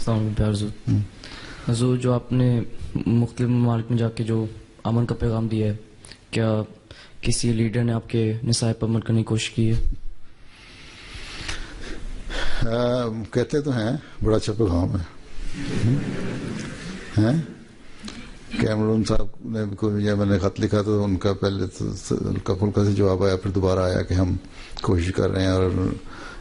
السلام علیکم پیار حضور، جو آپ نے مختلف ممالک میں جا کے جو امن کا پیغام دیا ہے، کیا کسی لیڈر نے آپ کے نصائح پر عمل کرنے کی کوشش کی ہے؟ کہتے تو ہیں بڑا اچھا پیغام ہے. کیمرون صاحب نے یہ میں نے خط لکھا تو ان کا پہلے ہلکا پھلکا سے جواب آیا، پھر دوبارہ آیا کہ ہم کوشش کر رہے ہیں اور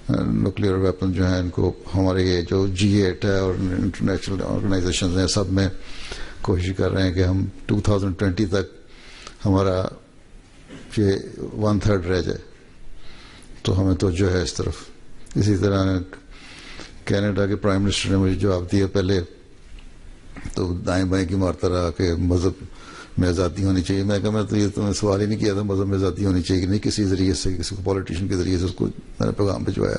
نیوکلیئر ویپن جو ہیں ان کو ہمارے یہ جو G8 ہے اور انٹرنیشنل آرگنائزیشنز ہیں سب میں کوشش کر رہے ہیں کہ ہم 2020 تک ہمارا یہ 1/3 رہ جائے، تو ہمیں توجہ ہے اس طرف. اسی طرح کینیڈا کے پرائم منسٹر نے مجھے جواب دیا پہلے تو دائیں بائیں کی مارتا رہا کہ مذہب میں آزادی ہونی چاہیے. میں کہا میں تو یہ تمہیں سوال ہی نہیں کیا تھا مذہب میں آزادی ہونی چاہیے کہ نہیں، کسی ذریعے سے کسی پولیٹیشین کے ذریعے سے اس کو میں نے پیغام بھجوایا.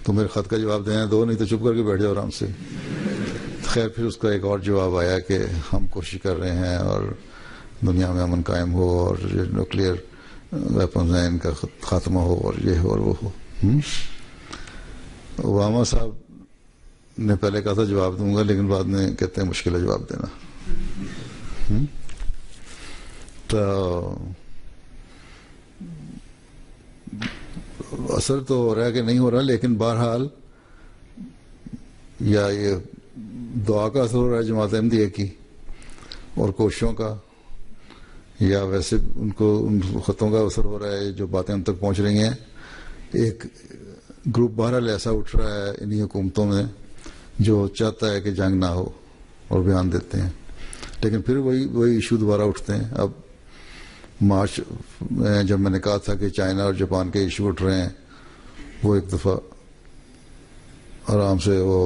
تو میرے خط کا جواب دینا دو، نہیں تو چپ کر کے بیٹھ جاؤ آرام سے. خیر پھر اس کا ایک اور جواب آیا کہ ہم کوشش کر رہے ہیں اور دنیا میں امن قائم ہو اور جو نیوکلیئر ویپنز ہیں ان کا خاتمہ ہو اور یہ ہو اور وہ ہو. اوباما صاحب نے پہلے کہا تھا جواب دوں گا، لیکن بعد میں کہتے ہیں مشکل ہے جواب دینا. تو اثر تو ہو رہا ہے کہ نہیں ہو رہا، لیکن بہرحال یا یہ دعا کا اثر ہو رہا ہے جماعت احمدیہ کی اور کوششوں کا، یا ویسے ان خطوں کا اثر ہو رہا ہے جو باتیں ہم تک پہنچ رہی ہیں. ایک گروپ بہرحال ایسا اٹھ رہا ہے انہی حکومتوں میں جو چاہتا ہے کہ جنگ نہ ہو اور بیان دیتے ہیں، لیکن پھر وہی ایشو دوبارہ اٹھتے ہیں. اب مارچ میں جب میں نے کہا تھا کہ چائنا اور جاپان کے ایشو اٹھ رہے ہیں، وہ ایک دفعہ آرام سے وہ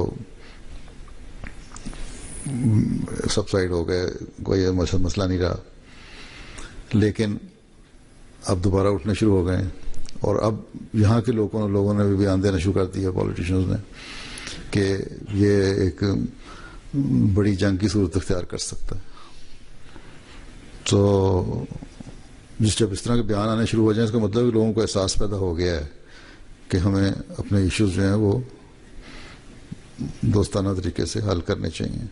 سبسائڈ ہو گئے، کوئی مسئلہ نہیں رہا. لیکن اب دوبارہ اٹھنے شروع ہو گئے ہیں، اور اب یہاں کے لوگوں نے بھی بیان دینا شروع کر دیا، پولیٹیشنز نے، کہ یہ ایک بڑی جنگ کی صورت اختیار کر سکتا ہے. تو جب اس طرح کے بیان آنے شروع ہو جائیں، اس کا مطلب ہے کہ لوگوں کو احساس پیدا ہو گیا ہے کہ ہمیں اپنے ایشوز جو ہیں وہ دوستانہ طریقے سے حل کرنے چاہیے.